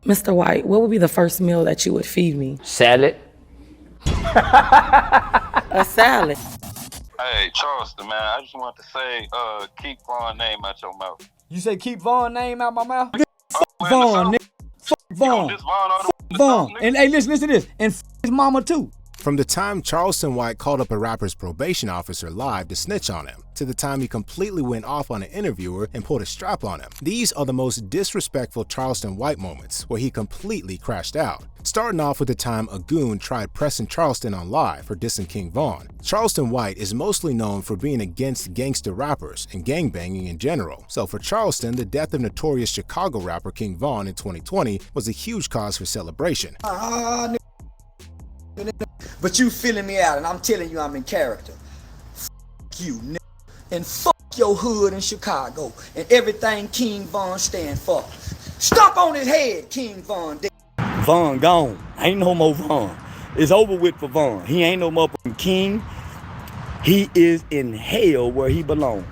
Mr. White, what would be the first meal that you would feed me? Salad. A salad. Hey, Charleston, man, I just want to say, keep Vaughn's name out your mouth. You say keep Vaughn's name out my mouth? Fuck Vaughn, nigga. Fuck Vaughn. Vaughn. And hey, listen to this. And his mama too. From the time Charleston White called up a rapper's probation officer live to snitch on him, to the time he completely went off on an interviewer and pulled a strap on him, these are the most disrespectful Charleston White moments where he completely crashed out. Starting off with the time a goon tried pressing Charleston on live for dissing King Von. Charleston White is mostly known for being against gangster rappers and gangbanging in general, so for Charleston, the death of notorious Chicago rapper King Von in 2020 was a huge cause for celebration. But you feeling me out, and I'm telling you I'm in character. F you, nigga. And fuck your hood in Chicago and everything King Von stand for. Stomp on his head, King Von. Von gone. Ain't no more Von. It's over with for Von. He ain't no motherfucking king. He is in hell where he belongs,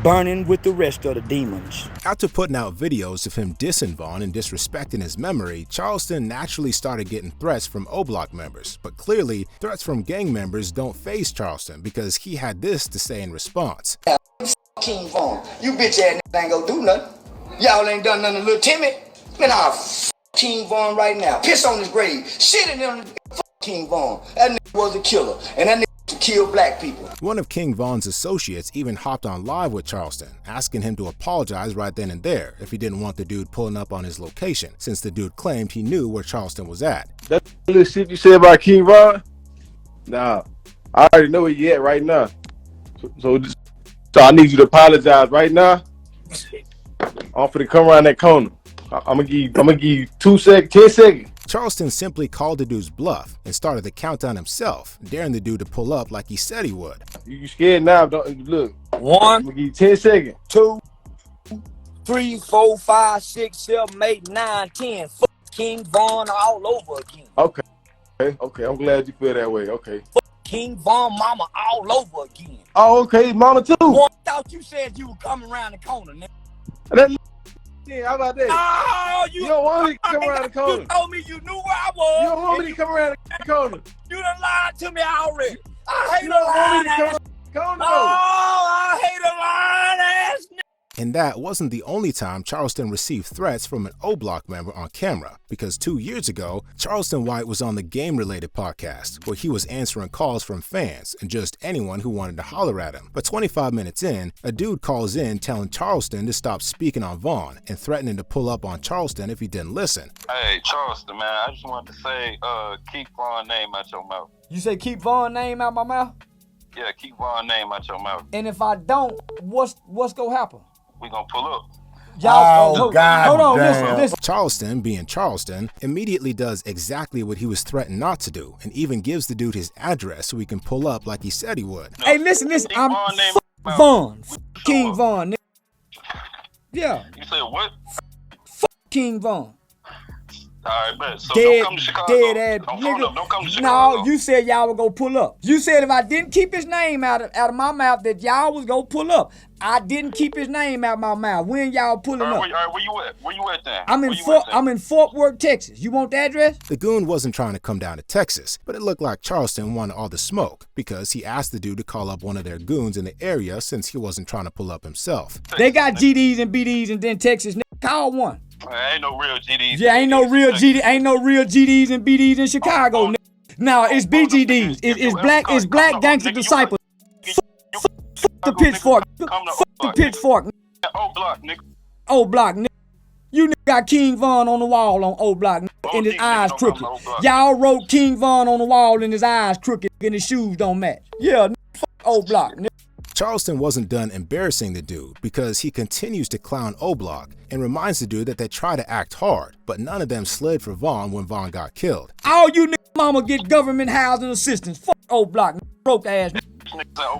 burning with the rest of the demons. After putting out videos of him dissing Von and disrespecting his memory, Charleston naturally started getting threats from O-Block members. But clearly, threats from gang members don't faze Charleston because he had this to say in response. King Von, you bitch ass niggas ain't gonna do nothing. Y'all ain't done nothing to Lil Timmy. Man, I'll f King Von right now. Piss on his grave. Shit in him. F King Von. That nigga was a killer. And that nigga to kill black people. One of King Von's associates even hopped on live with Charleston, asking him to apologize right then and there if he didn't want the dude pulling up on his location, since the dude claimed he knew where Charleston was at. That little shit you said about King Von? Nah, I already know where you at right now. So I need you to apologize right now. I'm finna come around that corner. I'm gonna give you 2 seconds, 10 seconds. Charleston simply called the dude's bluff and started the countdown himself, daring the dude to pull up like he said he would. You scared now? Don't look. 1, I'm gonna give you 10 seconds. 2, 3, 4, 5, 6, 7, 8, 9, 10. Fuck King Von all over again. Okay. I'm glad you feel that way. Okay. Fuck King Von mama all over again. Oh, okay, mama too. Boy, I thought you said you were coming around the corner, nigga. Yeah, how about that? Oh, You don't want me to come around the corner. You told me you knew where I was. You don't want me to come around the corner. You done lied to me already. I hate You don't want me to lying come ass. around the corner. Oh, I hate a lying ass nigga. And that wasn't the only time Charleston received threats from an O-Block member on camera, because 2 years ago, Charleston White was on the game-related podcast, where he was answering calls from fans and just anyone who wanted to holler at him. But 25 minutes in, a dude calls in telling Charleston to stop speaking on Von and threatening to pull up on Charleston if he didn't listen. Hey, Charleston, man, I just want to say, keep Vaughn's name out your mouth. You say keep Vaughn's name out my mouth? Yeah, keep Vaughn's name out your mouth. And if I don't, what's gonna happen? We gonna pull up. Y'all, God hold on, damn. listen. Charleston, being Charleston, immediately does exactly what he was threatened not to do, and even gives the dude his address so he can pull up like he said he would. Hey, listen, Keep I'm Vaughn's name fuck out. Von, King Von, nigga. Yeah, You said what? King Von. Alright, bet. So Dead, don't come to Chicago. dead ass Don't phone nigga. up. Don't come to Chicago. No, you said y'all would go pull up. You said if I didn't keep his name out of my mouth that y'all was go pull up. I didn't keep his name out of my mouth. When y'all pulling up? All right, where you at? Where you at then? I'm in Fort Worth, Texas. You want the address? The goon wasn't trying to come down to Texas, but it looked like Charleston wanted all the smoke because he asked the dude to call up one of their goons in the area since he wasn't trying to pull up himself. They got GDs and BDs and then Texas. Call one. Ain't no real GDs. Yeah, ain't no real GDs and BDs in Chicago. No, it's BGDs. It's black gangster disciples. Fuck the pitchfork. Fuck the pitchfork. O-Block, nigga. O-Block, nigga. You nigga got King Von on the wall on O-Block, nigga, and his eyes crooked. Y'all wrote King Von on the wall and his eyes crooked and his shoes don't match. Yeah, nigga, fuck O-Block, nigga. Charleston wasn't done embarrassing the dude because he continues to clown O-Block and reminds the dude that they try to act hard, but none of them slid for Von when Von got killed. All you niggas mama get government housing assistance. Fuck O-Block, broke ass nigga.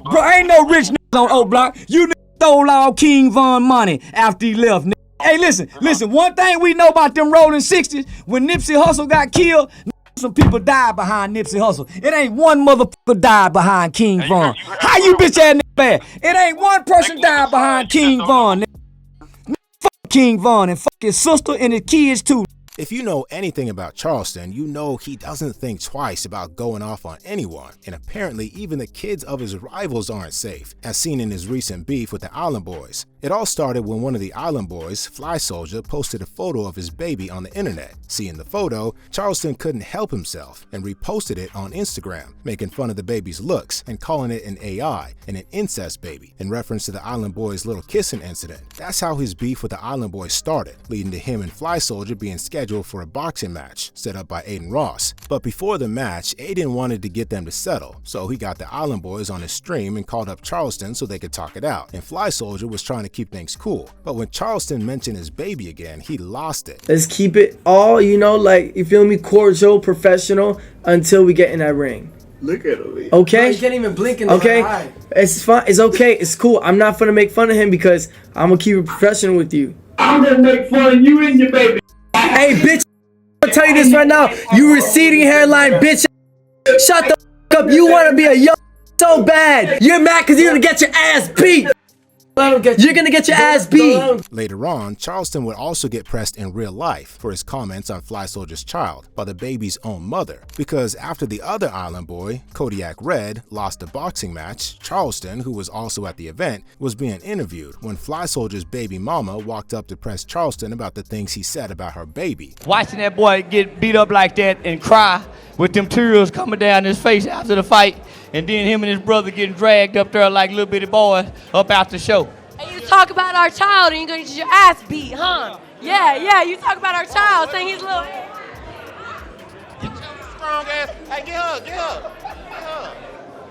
Bro, ain't no rich niggas on O-Block. You niggas stole all King Von money after he left, nigga. Hey, listen, one thing we know about them rolling 60s, when Nipsey Hussle got killed, some people died behind Nipsey Hussle. It ain't one motherfucker died behind King Von. How you bitch ass nigga bad? It ain't one person died behind King Von, nigga. Fuck King Von and fuck his sister and his kids too. If you know anything about Charleston, you know he doesn't think twice about going off on anyone, and apparently even the kids of his rivals aren't safe, as seen in his recent beef with the Island Boys. It all started when one of the Island Boys, Fly Soldier, posted a photo of his baby on the internet. Seeing the photo, Charleston couldn't help himself and reposted it on Instagram, making fun of the baby's looks and calling it an AI and an incest baby, in reference to the Island Boys' little kissing incident. That's how his beef with the Island Boys started, leading to him and Fly Soldier being scheduled for a boxing match set up by Aiden Ross. But before the match, Aiden wanted to get them to settle, so he got the Island Boys on his stream and called up Charleston so they could talk it out. And Fly Soldier was trying to keep things cool, but when Charleston mentioned his baby again, he lost it. Let's keep it all, you know, like, you feel me, cordial, professional, until we get in that ring. Look at him. Okay? You can't even blink in the Okay? eye. It's fine. It's okay. It's cool. I'm not gonna make fun of him because I'm gonna keep it professional with you. I'm gonna make fun of you and your baby. Hey, bitch, I'm gonna tell you this right now. You receding hairline, bitch. Shut the f up. You wanna be a young so bad. You're mad because you're gonna get your ass beat. You're gonna get your ass beat. Later on, Charleston would also get pressed in real life for his comments on Fly Soldier's child by the baby's own mother, because after the other Island Boy, Kodiak Red, lost a boxing match, Charleston, who was also at the event, was being interviewed when Fly Soldier's baby mama walked up to press Charleston about the things he said about her baby. Watching that boy get beat up like that and cry with them tears coming down his face after the fight, and then him and his brother getting dragged up there like little bitty boys up out the show. And you talk about our child and you're gonna get your ass beat, huh? Yeah, you talk about our child, saying he's little. Strong ass. Hey, get her.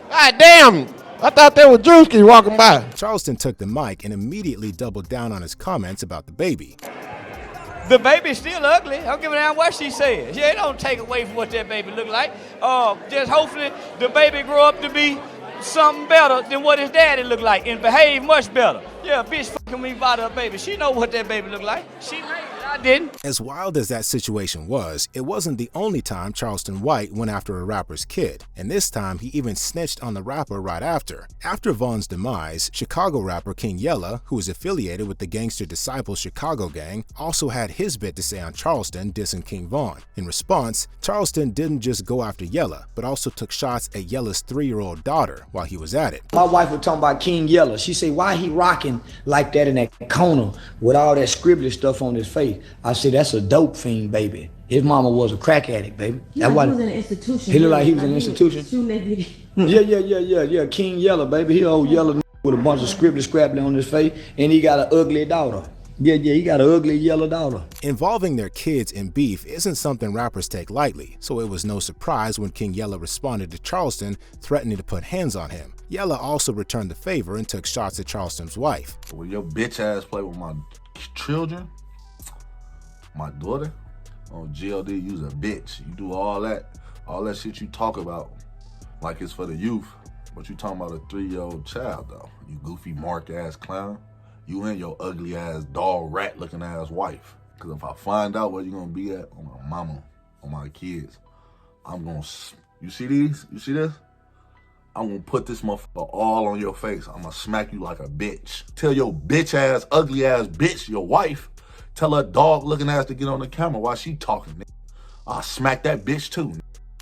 God damn. I thought that was Drewski walking by. Charleston took the mic and immediately doubled down on his comments about the baby. The baby's still ugly. I don't give a damn what she says. Yeah, it don't take away from what that baby look like. Just hopefully the baby grow up to be something better than what his daddy look like and behave much better. Yeah, bitch fucking me about her baby. She know what that baby look like. She lazy. I didn't. As wild as that situation was, it wasn't the only time Charleston White went after a rapper's kid, and this time he even snitched on the rapper right after. After Von's demise, Chicago rapper King Yella, who is affiliated with the Gangster Disciples Chicago gang, also had his bit to say on Charleston dissing King Von. In response, Charleston didn't just go after Yella, but also took shots at Yella's 3-year-old daughter while he was at it. My wife was talking about King Yella. She said, why he rocking like that in that corner with all that scribbly stuff on his face? I said, that's a dope fiend, baby. His mama was a crack addict, baby. He was in an institution. He looked like he was in an institution? Yeah. King Yella, baby. He old yellow with a bunch of scribbly on his face, and he got an ugly daughter. Yeah, he got an ugly yellow daughter. Involving their kids in beef isn't something rappers take lightly, so it was no surprise when King Yella responded to Charleston, threatening to put hands on him. Yella also returned the favor and took shots at Charleston's wife. Will your bitch ass play with my children, my daughter? On GLD, you's a bitch. You do all that shit you talk about like it's for the youth, but you talking about a 3-year-old child though. You goofy mark ass clown. You and your ugly ass dog rat looking ass wife. Cause if I find out where you gonna be at on my mama, on my kids, I'm gonna, you see these? You see this? I'm gonna put this motherfucker all on your face. I'm gonna smack you like a bitch. Tell your bitch ass, ugly ass bitch, your wife, tell her dog looking ass to get on the camera while she talking, nigga. I'll smack that bitch too.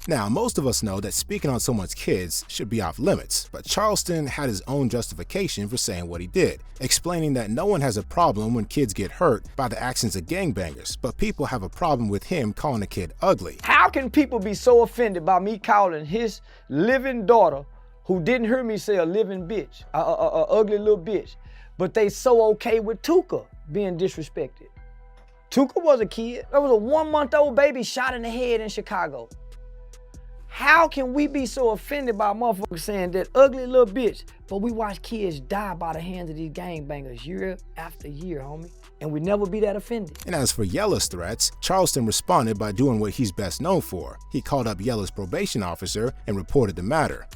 Now, most of us know that speaking on someone's kids should be off limits, but Charleston had his own justification for saying what he did, explaining that no one has a problem when kids get hurt by the actions of gangbangers, but people have a problem with him calling a kid ugly. How can people be so offended by me calling his living daughter, who didn't hear me say a living bitch, a ugly little bitch, but they so okay with Tuka being disrespected? Tuka was a kid. There was a 1-month-old baby shot in the head in Chicago. How can we be so offended by motherfuckers saying that ugly little bitch, but we watch kids die by the hands of these gangbangers year after year, homie, and we never be that offended? And as for Yella's threats, Charleston responded by doing what he's best known for. He called up Yella's probation officer and reported the matter.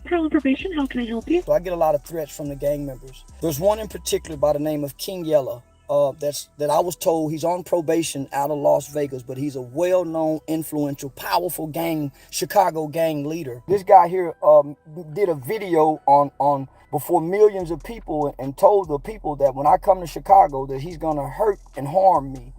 Charleston Probation, how can I help you? So I get a lot of threats from the gang members. There's one in particular by the name of King Yella. that I was told he's on probation out of Las Vegas, but he's a well-known, influential, powerful Chicago gang leader. This guy here did a video on before millions of people and told the people that when I come to Chicago that he's gonna hurt and harm me.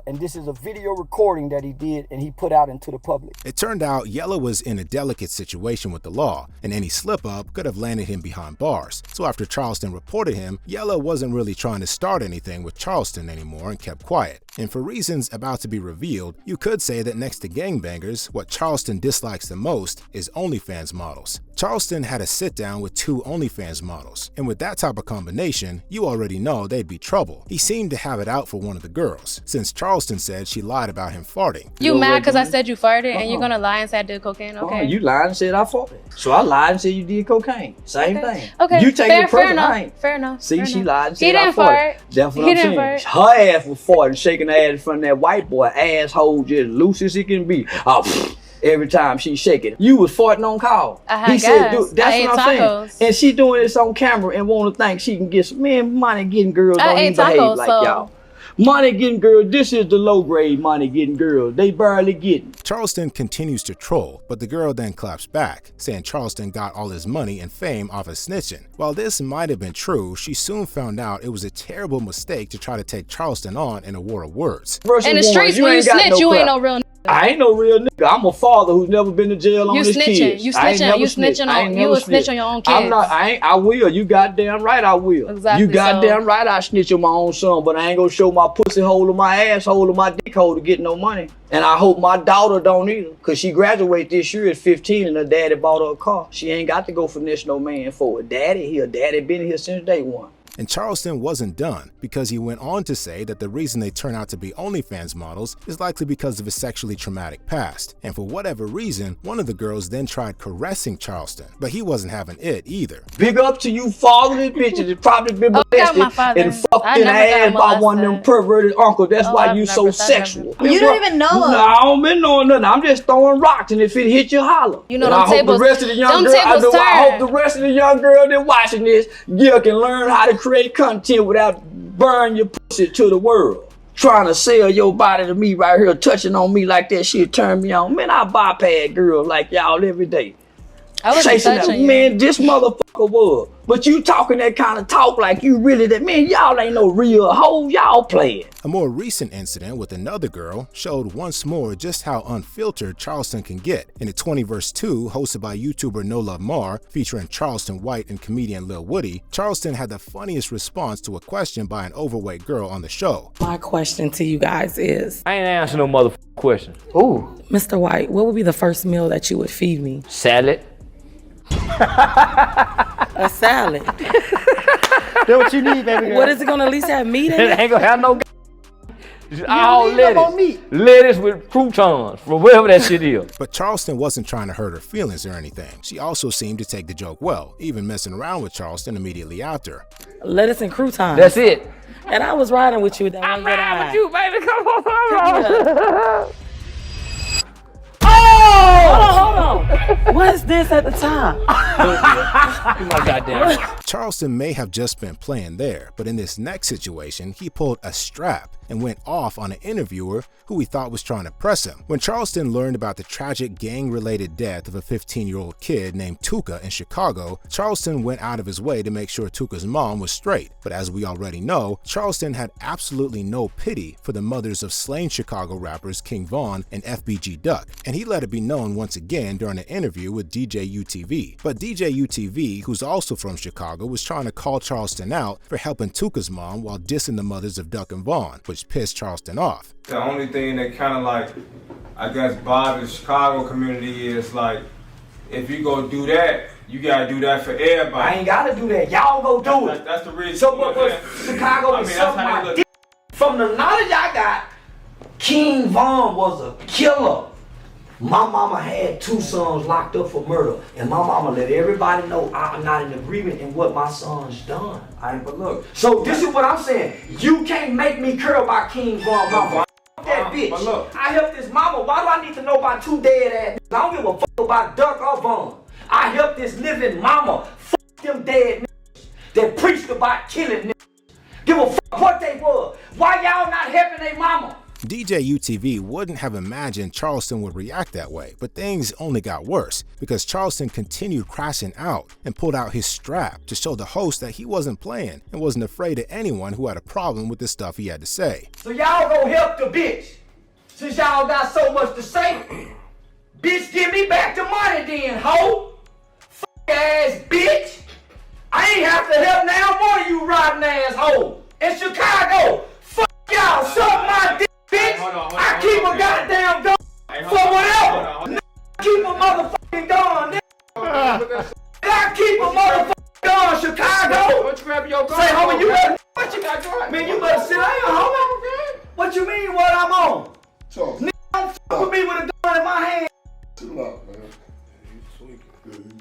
And this is a video recording that he did and he put out into the public. It turned out Yella was in a delicate situation with the law, and any slip-up could have landed him behind bars. So after Charleston reported him, Yella wasn't really trying to start anything with Charleston anymore and kept quiet. And for reasons about to be revealed, you could say that next to gangbangers, what Charleston dislikes the most is OnlyFans models. Charleston had a sit-down with 2 OnlyFans models, and with that type of combination, you already know they'd be trouble. He seemed to have it out for one of the girls, since Charleston said she lied about him farting. You mad because I said you farted and you're gonna lie and say I did cocaine? Okay. You lied and said I farted. So I lied and said you did cocaine. Same thing. Okay. You take it personal. Fair enough. See, she lied and He said I didn't farted. fart. That's what He I'm didn't saying. fart. Her ass was farting, shaking her ass in front of that white boy. Asshole just loose as it can be. Oh, every time she shaking. You was farting on call. I had He said, gas. that's I ate what I'm tacos. saying. And she doing this on camera and want to think she can get some money getting girls I don't ate even behave tacos, like so- y'all. Money getting girls, this is the low grade money getting girls. They barely getting. Charleston continues to troll, but the girl then claps back, saying Charleston got all his money and fame off of snitching. While this might have been true, she soon found out it was a terrible mistake to try to take Charleston on in a war of words. In the streets, when you snitch, you ain't no real nigga. I ain't no real nigga. I'm a father who's never been to jail on You his snitching. kids. You I ain't snitching. never You snitched. snitching I ain't on. never You a snitched. snitch on your own I'm kids. not. I will. You goddamn right I will. Exactly, You goddamn right I snitch on my own son, but I ain't gonna show my pussy hole or my asshole or my dick hole to get no money. And I hope my daughter don't either, cause she graduated this year at 15 and her daddy bought her a car. She ain't got to go finesse no man for it. Daddy been here since day one. And Charleston wasn't done, because he went on to say that the reason they turn out to be OnlyFans models is likely because of his sexually traumatic past. And for whatever reason, one of the girls then tried caressing Charleston, but he wasn't having it either. Big up to you fatherless bitches that probably been molested and fucked in the ass by one of them perverted uncles. That's why you so sexual. You don't even know No, us. I don't been knowing nothing. I'm just throwing rocks, and if it hit you, holler. You know And them I hope tables- the rest of the young them girls, tables I turn. hope the rest of the young girls that watching this, you can learn how to create content without burn your pussy to the world. Trying to sell your body to me right here, touching on me like that shit turn me on. Man, I bypass girls like y'all every day. I wasn't Chasing that, touching you. man, this motherfucker was. But you talking that kind of talk like you really that, man, y'all ain't no real hoe, y'all playing. A more recent incident with another girl showed once more just how unfiltered Charleston can get. In a 20 vs. 2 hosted by YouTuber No Love Mar, featuring Charleston White and comedian Lil Woody, Charleston had the funniest response to a question by an overweight girl on the show. My question to you guys is, I ain't answering no motherfucking question. Ooh. Mr. White, what would be the first meal that you would feed me? Salad. A salad. That's what you need, baby girl. What is it gonna at least have meat in It it? ain't gonna have no You all don't need no more lettuce. meat. Lettuce with croutons, or whatever that shit is. But Charleston wasn't trying to hurt her feelings or anything. She also seemed to take the joke well, even messing around with Charleston immediately after. Lettuce and croutons. That's it. And I was riding with you with that one good eye. With you, baby, come on. Hold on. What is this at the top? My goddamn. Charleston may have just been playing there, but in this next situation, he pulled a strap and went off on an interviewer who he thought was trying to press him. When Charleston learned about the tragic gang-related death of a 15-year-old kid named Tuka in Chicago, Charleston went out of his way to make sure Tuka's mom was straight. But as we already know, Charleston had absolutely no pity for the mothers of slain Chicago rappers King Von and FBG Duck, and he let it be known once again during an interview with DJ UTV. But DJ UTV, who's also from Chicago, was trying to call Charleston out for helping Tuka's mom while dissing the mothers of Duck and Vaughn, which pissed Charleston off. The only thing that kind of like, I guess, bothers the Chicago community is like, if you go do that, you gotta do that for everybody. I ain't gotta do that. Y'all go do it. That's the reason. So, but Chicago is something my dick. From the knowledge I got, King Von was a killer. My mama had 2 sons locked up for murder, and my mama let everybody know I'm not in agreement in what my son's done. But look, so this is what I'm saying. You can't make me care about King Von. Mama, that bitch. But look. I helped this mama. Why do I need to know about 2 dead ass niggas? I don't give a fuck about Duck or Von. I helped this living mama. Fuck them dead niggas that preached about killing niggas. Give a fuck what they was. Why y'all not helping their mama? DJ UTV wouldn't have imagined Charleston would react that way, but things only got worse because Charleston continued crashing out and pulled out his strap to show the host that he wasn't playing and wasn't afraid of anyone who had a problem with the stuff he had to say. So y'all go help the bitch. Since y'all got so much to say, bitch, give me back the money then, hoe. Fuck ass bitch. I ain't have to help now more of you rotten ass hoe. In Chicago, fuck y'all, suck my dick. Bitch, I keep a goddamn gun for whatever. Keep a motherfucking gun, nigga. I keep a motherfucking gun, Chicago. Say, homie, you better, what you got? Man, you better sit down, homie. What you mean what I'm on? Nigga, don't fuck with me with a gun in my hand. Chill out, man.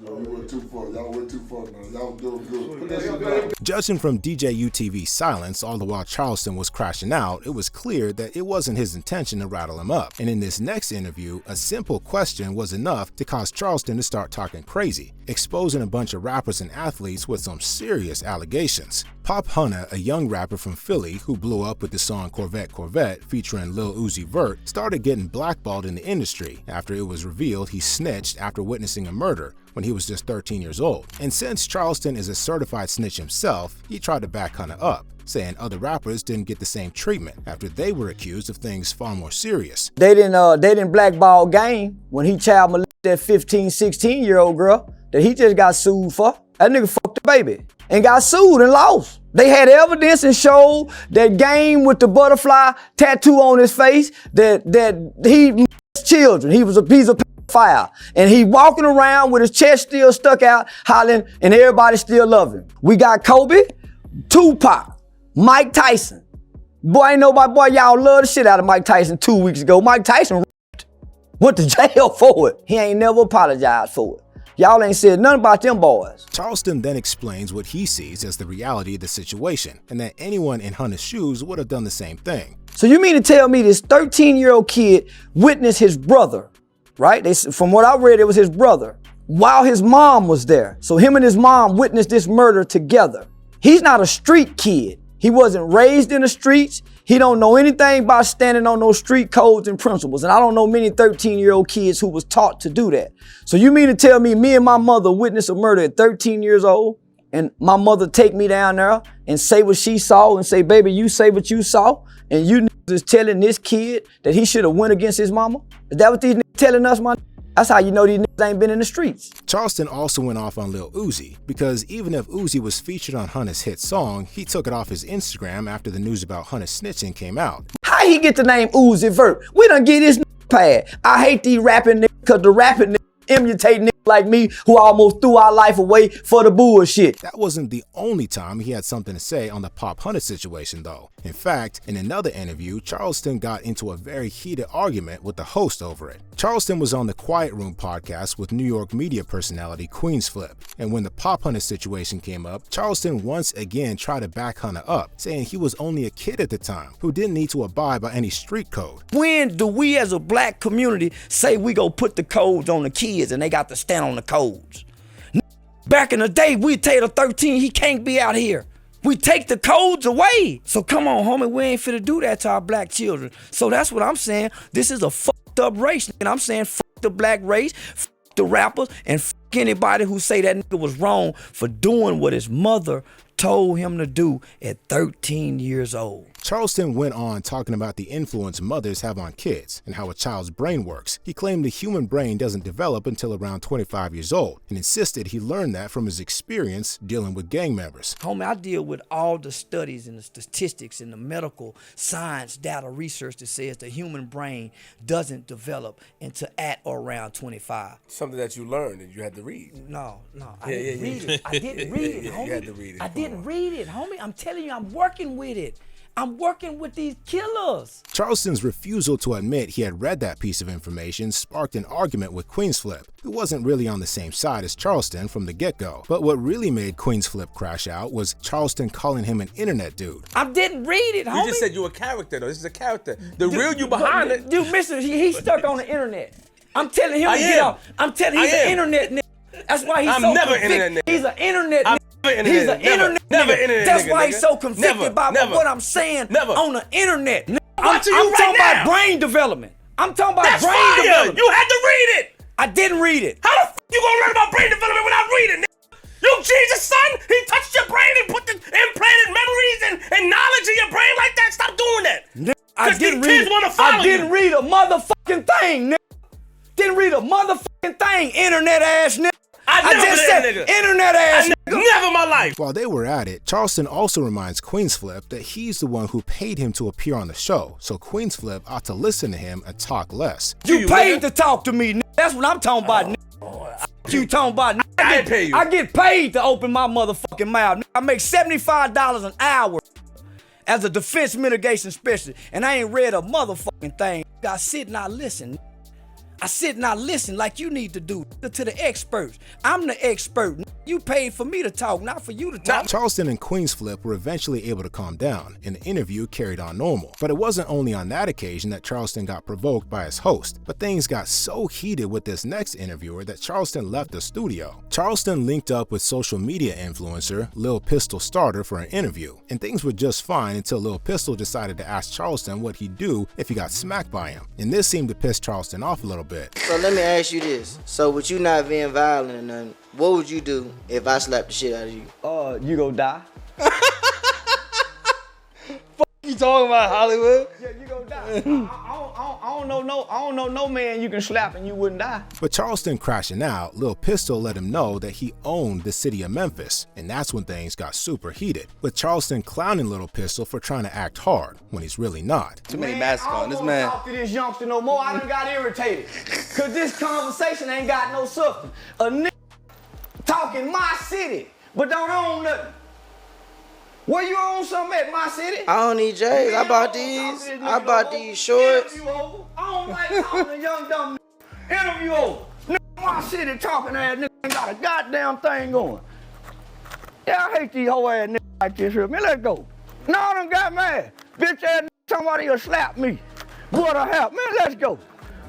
You went too far. Y'all went too far, man. Y'all doing good. Put that shit down. Judging from DJ UTV's silence all the while Charleston was crashing out, it was clear that it wasn't his intention to rattle him up. And in this next interview, a simple question was enough to cause Charleston to start talking crazy, exposing a bunch of rappers and athletes with some serious allegations. Pop Hunter, a young rapper from Philly who blew up with the song Corvette Corvette featuring Lil Uzi Vert, started getting blackballed in the industry after it was revealed he snitched after witnessing a murder when he was just 13 years old. And since Charleston is a certified snitch himself, he tried to back Hunter up, saying other rappers didn't get the same treatment after they were accused of things far more serious. They didn't blackball Game when he child molested that 15, 16-year-old girl that he just got sued for. That nigga fucked the baby and got sued and lost. They had evidence and showed that Game with the butterfly tattoo on his face that he molested children. He's a pedophile. And he walking around with his chest still stuck out, hollering, and everybody still love him. We got Kobe, Tupac, Mike Tyson. Boy, ain't nobody, boy, y'all love the shit out of Mike Tyson 2 weeks ago. Mike Tyson went to jail for it. He ain't never apologized for it. Y'all ain't said nothing about them boys. Charleston then explains what he sees as the reality of the situation and that anyone in Hunter's shoes would have done the same thing. So you mean to tell me this 13-year-old kid witnessed his brother, right? From what I read, it was his brother, while his mom was there. So him and his mom witnessed this murder together. He's not a street kid. He wasn't raised in the streets. He don't know anything about standing on those street codes and principles. And I don't know many 13-year-old kids who was taught to do that. So you mean to tell me and my mother witnessed a murder at 13 years old and my mother take me down there and say what she saw and say, baby, you say what you saw, and you is telling this kid that he should have went against his mama? Is that what these niggas telling us, man? That's how you know these niggas ain't been in the streets. Charleston also went off on Lil Uzi, because even if Uzi was featured on Hunter's hit song, he took it off his Instagram after the news about Hunter snitching came out. How he get the name Uzi Vert? We done get his pad. I hate these rapping niggas, cause the rapping niggas imitate niggas like me who almost threw our life away for the bullshit. That wasn't the only time he had something to say on the Pop Hunter situation though. In fact, in another interview, Charleston got into a very heated argument with the host over it. Charleston was on the Quiet Room podcast with New York media personality Queensflip, and when the Pop Hunter situation came up, Charleston once again tried to back Hunter up, saying he was only a kid at the time who didn't need to abide by any street code. When do we as a black community say we go put the codes on the kids and they got to stand on the codes? Back in the day, we'd tell the 13 he can't be out here. We take the codes away. So come on, homie, we ain't finna do that to our black children. So that's what I'm saying. This is a fucked up race. And I'm saying fuck the black race, fuck the rappers, and fuck anybody who say that nigga was wrong for doing what his mother told him to do at 13 years old. Charleston went on talking about the influence mothers have on kids and how a child's brain works. He claimed the human brain doesn't develop until around 25 years old and insisted he learned that from his experience dealing with gang members. Homie, I deal with all the studies and the statistics and the medical science data research that says the human brain doesn't develop until at or around 25. Something that you learned and you had to read. No, I didn't read it. I didn't read it, homie. You had to read it. I didn't read it, homie. I'm telling you, I'm working with it. I'm working with these killers. Charleston's refusal to admit he had read that piece of information sparked an argument with Queensflip, who wasn't really on the same side as Charleston from the get-go. But what really made Queensflip crash out was Charleston calling him an internet dude. I didn't read it, homie. You just said you were a character, though. This is a character. The real you behind it. Dude, mister, he's stuck on the internet. I'm telling him to get off. I'm telling him he's an internet nigga. That's why he's so never convicted. internet nigga. He's an internet nigga. He's an internet nigga. That's why he's so convicted about what I'm saying on the internet. I'm talking about brain development. I'm talking about brain development. You had to read it. I didn't read it. How the f you gonna learn about brain development without reading it? You Jesus' son, he touched your brain and put the implanted memories and knowledge in your brain like that. Stop doing that. I didn't read. I didn't read a motherfucking thing, nigga. Didn't read a motherfucking thing, internet ass nigga. I just said internet ass nigga. Never in my life. While they were at it, Charleston also reminds Queensflip that he's the one who paid him to appear on the show, so Queensflip ought to listen to him and talk less. You paid to talk to me, nigga. That's what I'm talking about, nigga. You talking about, nigga. I get paid to open my motherfucking mouth. Nigga. I make $75 an hour as a defense mitigation specialist, and I ain't read a motherfucking thing. I sit and I listen. I sit and I listen like you need to do to the experts. I'm the expert. You paid for me to talk, not for you to talk. Charleston and Queensflip were eventually able to calm down, and the interview carried on normal. But it wasn't only on that occasion that Charleston got provoked by his host, but things got so heated with this next interviewer that Charleston left the studio. Charleston linked up with social media influencer Lil Pistol Starter for an interview, and things were just fine until Lil Pistol decided to ask Charleston what he'd do if he got smacked by him, and this seemed to piss Charleston off a little bit. So let me ask you this. So with you not being violent or nothing, what would you do if I slapped the shit out of you? You gon' die. You talking about, Hollywood? Yeah, you gon' die. I don't know no man you can slap and you wouldn't die. But Charleston crashing out, Lil Pistol let him know that he owned the city of Memphis, and that's when things got super heated, with Charleston clowning Lil Pistol for trying to act hard when he's really not. Too many masks on this man. I don't talk to this youngster no more. I done got irritated. Cause this conversation ain't got no substance. A nigga talking my city, but don't own nothing. Where you own something at my city? I don't need J's. I bought these. I bought these shorts. I don't like talking to young dumb nigga. Interview over. Nigga, my city talking ass nigga ain't got a goddamn thing going. Yeah, I hate these whole ass niggas like this here. Man, let's go. No, I done got mad. Bitch ass nigga, somebody will slap me. What a help. Man, let's go.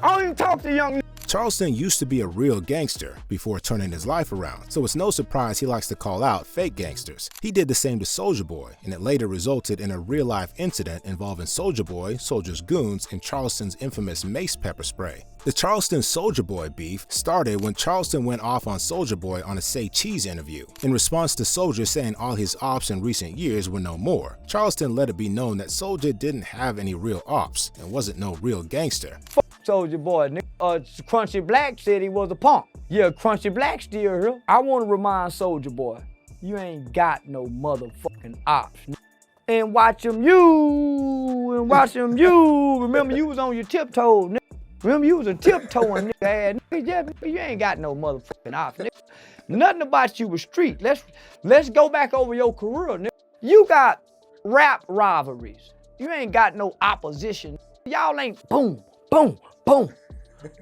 I don't even talk to young niggas. Charleston used to be a real gangster before turning his life around, so it's no surprise he likes to call out fake gangsters. He did the same to Soulja Boy, and it later resulted in a real-life incident involving Soulja Boy, Soulja's goons, and Charleston's infamous mace pepper spray. The Charleston Soulja Boy beef started when Charleston went off on Soulja Boy on a Say Cheese interview. In response to Soulja saying all his ops in recent years were no more, Charleston let it be known that Soulja didn't have any real ops and wasn't no real gangster. Soulja Boy, nigga. Crunchy Black said he was a punk. Yeah, Crunchy Black still here. I want to remind Soulja Boy, you ain't got no motherfucking ops. And watch him you, and watch him you. Remember you was on your tiptoes, nigga. Remember you was a tiptoeing nigga ass nigga. Yeah, you ain't got no motherfucking ops, nigga. Nothing about you was street. Let's go back over your career, nigga. You got rap rivalries. You ain't got no opposition. Y'all ain't boom, boom, boom.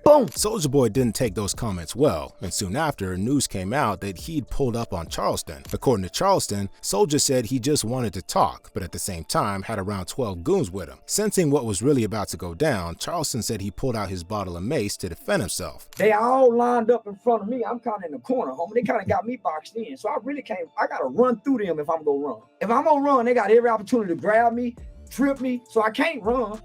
Boom. Soulja Boy didn't take those comments well, and soon after, news came out that he'd pulled up on Charleston. According to Charleston, Soulja said he just wanted to talk, but at the same time had around 12 goons with him. Sensing what was really about to go down, Charleston said he pulled out his bottle of mace to defend himself. They all lined up in front of me. I'm kind of in the corner, homie. They kind of got me boxed in, so I really can't. I gotta run through them if I'm gonna run. If I'm gonna run, they got every opportunity to grab me, trip me, so I can't run.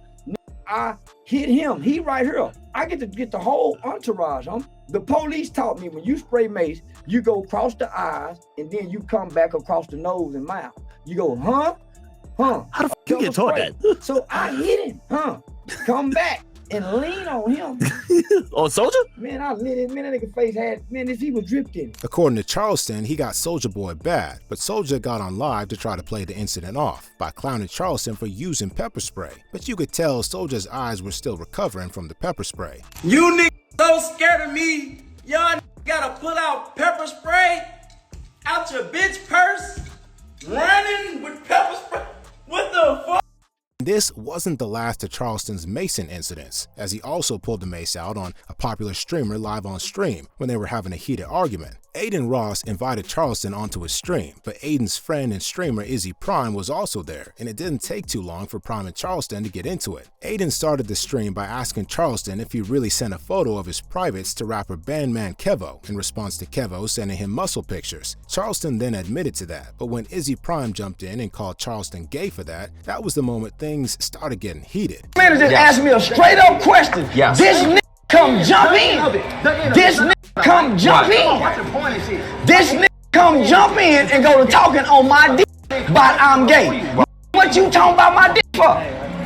I hit him. He right here. I get to get the whole entourage. The police taught me when you spray mace, you go across the eyes and then you come back across the nose and mouth. You go, huh? How the fuck you get taught that? So I hit him, come back and lean on him. On Soulja? Man, I lit it. Man, that nigga face had, man, if he was dripped in. According to Charleston, he got Soulja Boy bad, but Soulja got on live to try to play the incident off by clowning Charleston for using pepper spray. But you could tell Soulja's eyes were still recovering from the pepper spray. You niggas so scared of me, y'all gotta pull out pepper spray out your bitch purse, running with pepper spray. What the fuck? This wasn't the last of Charleston's Mason incidents, as he also pulled the mace out on a popular streamer live on stream when they were having a heated argument. Aiden Ross invited Charleston onto his stream, but Aiden's friend and streamer Izzy Prime was also there, and it didn't take too long for Prime and Charleston to get into it. Aiden started the stream by asking Charleston if he really sent a photo of his privates to rapper Bandman Kevo in response to Kevo sending him muscle pictures. Charleston then admitted to that, but when Izzy Prime jumped in and called Charleston gay for that was the moment things started getting heated. Man just asked me a straight up question. Yes. This nigga come jump in. This nigga come jump in. This nigga come jump in and go to talking on my dick about I'm gay. What you talking about my dick for?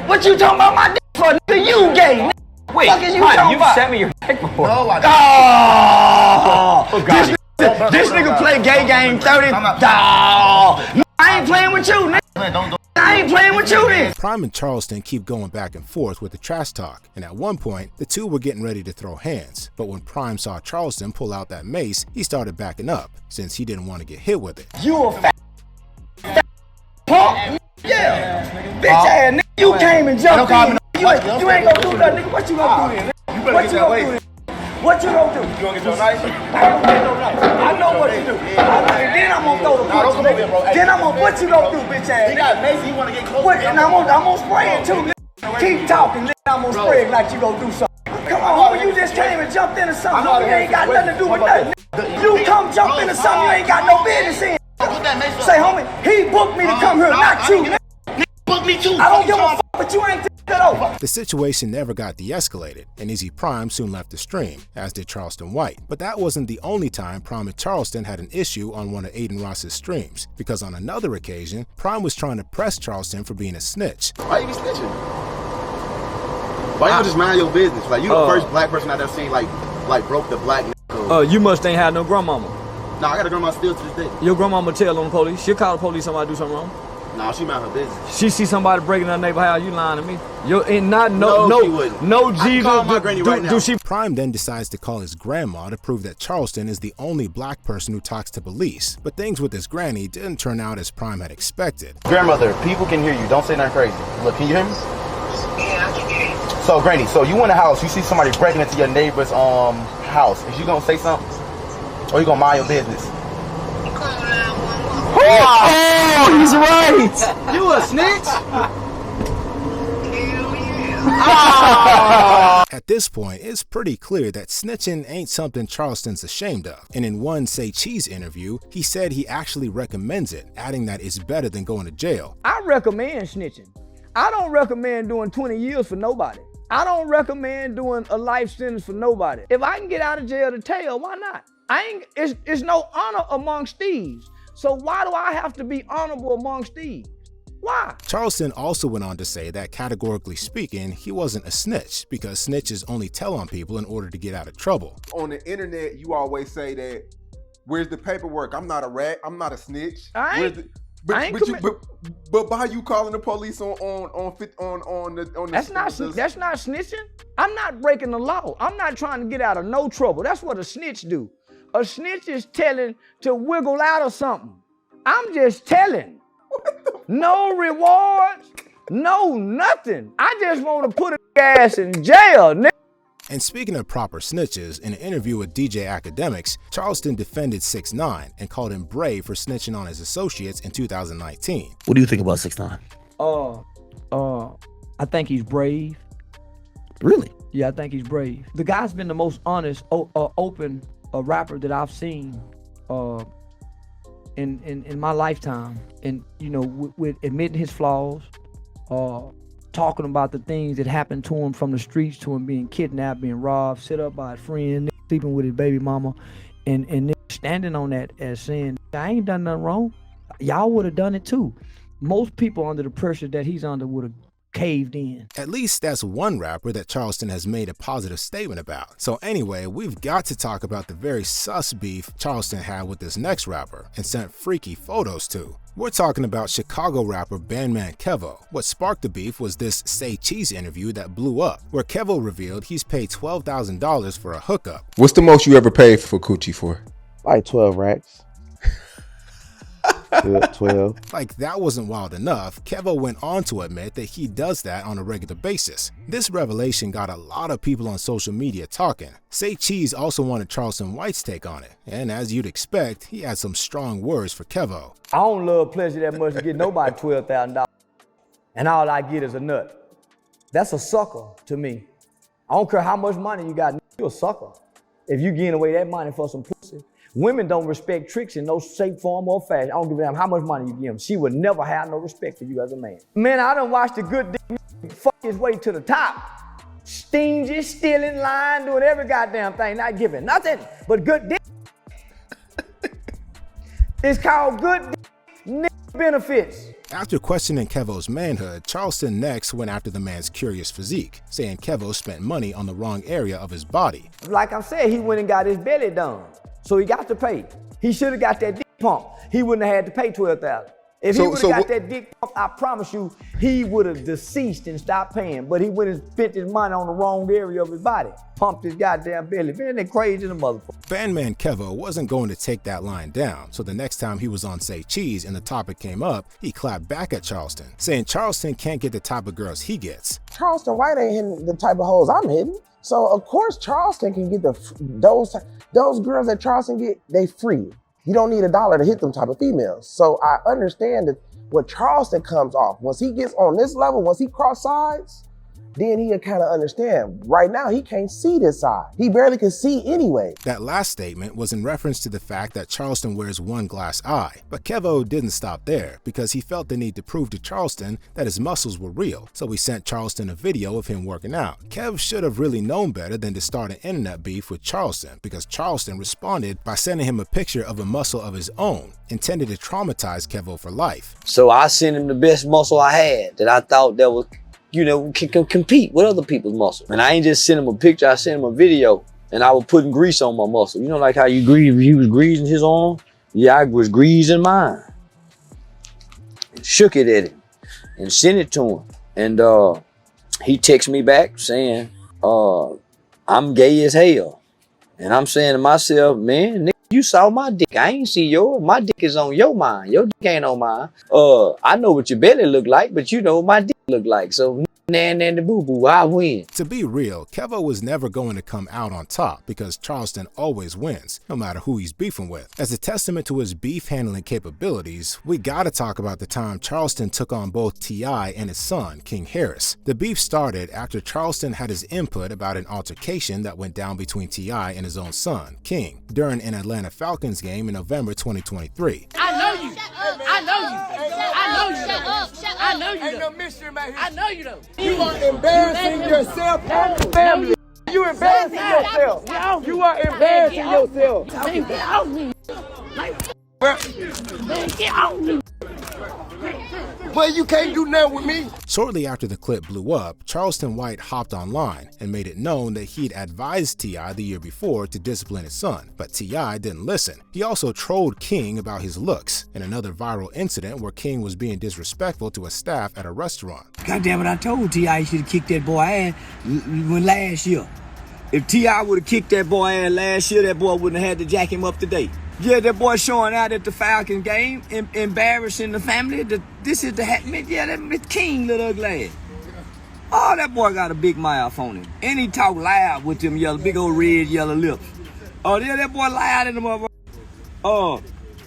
What you talking about my dick for? Nigga, you gay. Nigga. Wait, what you talking about? sent me your pic before. No, this nigga play gay game 30. I ain't playing with you, nigga. I ain't playing with you then. Prime and Charleston keep going back and forth with the trash talk, and at one point, the two were getting ready to throw hands. But when Prime saw Charleston pull out that mace, he started backing up, since he didn't want to get hit with it. You a fat punk? Yeah. Bitch ass nigga, you came and jumped in. You ain't gonna do nothing, nigga. What you gonna do then? What you gonna do then? What you gonna do? You gonna get your knife? I don't get no knife. I know what to do. Then I'm gonna throw the punch, nigga. Then I'm gonna, what you gonna do, bitch ass? He got mace, he wanna get close. And I'm gonna spray it too, nigga. Keep talking, nigga. I'm gonna spray it like you gonna do something. Come on, homie, you just came and jumped into something. You ain't got nothing to do with nothing. You come jump into something you ain't got no business in. Say, homie, he booked me to come here, not you, nigga. Booked me too. I don't give a fuck, but you ain't it over. The situation never got de-escalated, and Izzy Prime soon left the stream, as did Charleston White. But that wasn't the only time Prime and Charleston had an issue on one of Aiden Ross's streams, because on another occasion, Prime was trying to press Charleston for being a snitch. Why you be snitching? Why you just mind your business? Like, you the first black person I've ever seen like broke the black code. You must ain't had no grandmama. Nah, I got a grandma still to this day. Your grandmama tell on the police. She'll call the police somebody do something wrong. Nah, she mind her business. She see somebody breaking her neighbor house, you lying to me. No, she wouldn't. No, I Jesus. can call my granny right now. Prime then decides to call his grandma to prove that Charleston is the only black person who talks to police. But things with his granny didn't turn out as Prime had expected. Grandmother, people can hear you. Don't say nothing crazy. Look, can you hear me? Yeah, I can hear you. So, Granny, so you in the house, you see somebody breaking into your neighbor's house. Is you gonna say something? Or you gonna mind your business? Oh, he's right. You a snitch? At this point, it's pretty clear that snitching ain't something Charleston's ashamed of. And in one Say Cheese interview, he said he actually recommends it, adding that it's better than going to jail. I recommend snitching. I don't recommend doing 20 years for nobody. I don't recommend doing a life sentence for nobody. If I can get out of jail to tell, why not? It's no honor amongst thieves. So why do I have to be honorable amongst thieves? Why? Charleston also went on to say that categorically speaking, he wasn't a snitch because snitches only tell on people in order to get out of trouble. On the internet, you always say that, where's the paperwork? I'm not a rat. I'm not a snitch. But why are you calling the police on the That's not snitching. I'm not breaking the law. I'm not trying to get out of no trouble. That's what a snitch do. A snitch is telling to wiggle out of something. I'm just telling. No rewards, no nothing. I just want to put a ass in jail, nigga. And speaking of proper snitches, in an interview with DJ Academics, Charleston defended 6ix9ine and called him brave for snitching on his associates in 2019. What do you think about 6ix9ine? I think he's brave. Really? Yeah, I think he's brave. The guy's been the most honest, open rapper that I've seen in my lifetime. And, you know, with admitting his flaws, talking about the things that happened to him from the streets, to him being kidnapped, being robbed, set up by a friend, sleeping with his baby mama, and standing on that as saying, I ain't done nothing wrong. Y'all would have done it too. Most people under the pressure that he's under would have caved in. At least that's one rapper that Charleston has made a positive statement about. So anyway, we've got to talk about the very sus beef Charleston had with this next rapper and sent freaky photos to. We're talking about Chicago rapper Bandman Kevo. What sparked the beef was this Say Cheese interview that blew up, where Kevo revealed he's paid $12,000 for a hookup. What's the most you ever paid for coochie for? Like 12 racks. 12. Like that wasn't wild enough, Kevo went on to admit that he does that on a regular basis. This revelation got a lot of people on social media talking. Say Cheese also wanted Charleston White's take on it, and as you'd expect, he had some strong words for Kevo. I don't love pleasure that much to get nobody $12,000, and all I get is a nut. That's a sucker to me. I don't care how much money you got, you're a sucker. If you giving away that money for some pussy. Women don't respect tricks in no shape, form, or fashion. I don't give a damn how much money you give them. She would never have no respect for you as a man. Man, I done watched a good dick fuck his way to the top. Stingy, stealing, lying, doing every goddamn thing, not giving nothing but good dick. It's called good dick benefits. After questioning Kevo's manhood, Charleston next went after the man's curious physique, saying Kevo spent money on the wrong area of his body. Like I said, he went and got his belly done. So he got to pay. He should have got that dick pump. He wouldn't have had to pay $12,000. If he would have got that dick pump, I promise you, he would have deceased and stopped paying. But he went and spent his money on the wrong area of his body. Pumped his goddamn belly. Man, they crazy in the motherfucker. Bandman Kevo wasn't going to take that line down, so the next time he was on Say Cheese and the topic came up, he clapped back at Charleston, saying Charleston can't get the type of girls he gets. Charleston White ain't hitting the type of hoes I'm hitting. So of course Charleston can get those girls that Charleston get, they free. You don't need $1 to hit them type of females. So I understand that what Charleston comes off, once he gets on this level, once he cross sides, then he'll kind of understand. Right now, he can't see this side. He barely can see anyway. That last statement was in reference to the fact that Charleston wears one glass eye. But Kevo didn't stop there because he felt the need to prove to Charleston that his muscles were real. So he sent Charleston a video of him working out. Kev should have really known better than to start an internet beef with Charleston because Charleston responded by sending him a picture of a muscle of his own, intended to traumatize Kevo for life. So I sent him the best muscle I had that I thought that was, you know, can compete with other people's muscle. And I ain't just send him a picture, I sent him a video, and I was putting grease on my muscle. You know, like how you grease, he was greasing his arm? Yeah, I was greasing mine. And shook it at him and sent it to him. And he texted me back saying, I'm gay as hell. And I'm saying to myself, man, nigga, you saw my dick. I ain't see yours. My dick is on your mind. Your dick ain't on mine. I know what your belly look like, but you know what my dick look like. So nan the boo boo, I win. To be real, Kevo was never going to come out on top because Charleston always wins, no matter who he's beefing with. As a testament to his beef handling capabilities, we gotta talk about the time Charleston took on both T.I. and his son, King Harris. The beef started after Charleston had his input about an altercation that went down between T.I. and his own son, King, during an Atlanta Falcons game in November 2023. I know you. I know you. I know you. Shut up. Shut up. I know you. Ain't no mystery about here. I know you though. You are embarrassing yourself and your family. You embarrassing yourself. You are embarrassing yourself. Man, get off me. Man, get off me. But you can't do nothing with me. Shortly after the clip blew up, Charleston White hopped online and made it known that he'd advised T.I. the year before to discipline his son, but T.I. didn't listen. He also trolled King about his looks in another viral incident where King was being disrespectful to a staff at a restaurant. God damn it, I told T.I. he should have kicked that boy ass when last year. If T.I. would have kicked that boy ass last year, that boy wouldn't have had to jack him up today. Yeah, that boy showing out at the Falcons game, embarrassing the family. This is the hat, yeah, that King little ugly ass. Oh, that boy got a big mouth on him. And he talk loud with them yellow, big old red yellow lips. Oh, yeah, that boy loud in the motherfucker. Oh,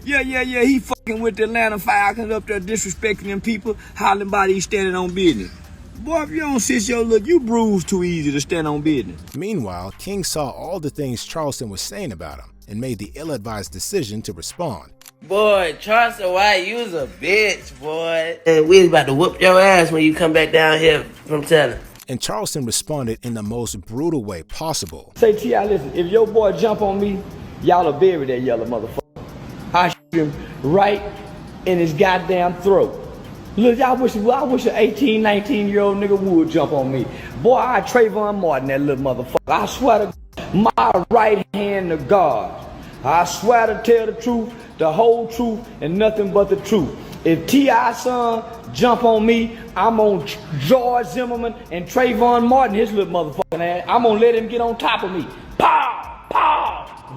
yeah, he fucking with the Atlanta Falcons up there disrespecting them people, hollering about he standing on business. Boy, if you don't sit your look, you bruise too easy to stand on business. Meanwhile, King saw all the things Charleston was saying about him and made the ill-advised decision to respond. Boy, Charleston White, you was a bitch, boy. And we about to whoop your ass when you come back down here from telling. And Charleston responded in the most brutal way possible. Say, T.I., listen, if your boy jump on me, y'all will bury that yellow motherfucker. I shoot him right in his goddamn throat. Look, I wish an 18, 19-year-old nigga would jump on me. Boy, I Trayvon Martin, that little motherfucker. I swear to my right hand to God. I swear to tell the truth, the whole truth, and nothing but the truth. If T.I. son jump on me, I'm on George Zimmerman and Trayvon Martin, his little motherfucking ass. I'm gonna let him get on top of me. Pow! Pow!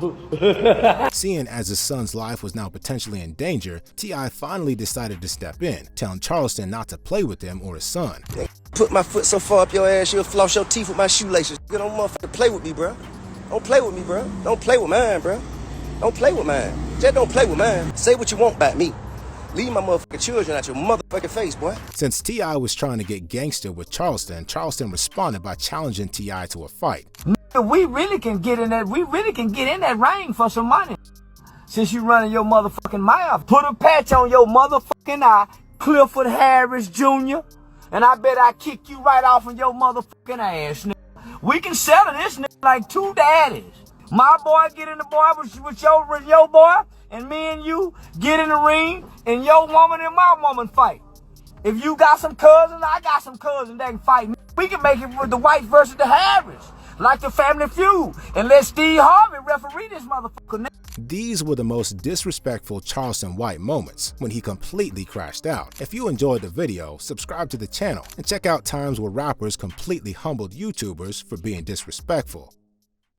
Seeing as his son's life was now potentially in danger, T.I. finally decided to step in, telling Charleston not to play with him or his son. Put my foot so far up your ass, you'll floss your teeth with my shoelaces. You don't motherfucker play with me, bro. Don't play with me, bro. Don't play with mine, bro. Don't play with mine. Just don't play with mine. Say what you want about me. Leave my motherfucking children out your motherfucking face, boy. Since T.I. was trying to get gangster with Charleston, Charleston responded by challenging T.I. to a fight. We really can get in that. We really can get in that ring for some money. Since you running your motherfucking mouth, put a patch on your motherfucking eye, Clifford Harris Jr., and I bet I kick you right off of your motherfucking ass, nigga. We can settle this nigga like two daddies. My boy get in the boy with your boy, and me and you get in the ring, and your woman and my woman fight. If you got some cousins, I got some cousins that can fight. We can make it with the White versus the Harris, like the Family Feud, and let Steve Harvey referee this motherfucker. These were the most disrespectful Charleston White moments when he completely crashed out. If you enjoyed the video, subscribe to the channel and check out times where rappers completely humbled YouTubers for being disrespectful.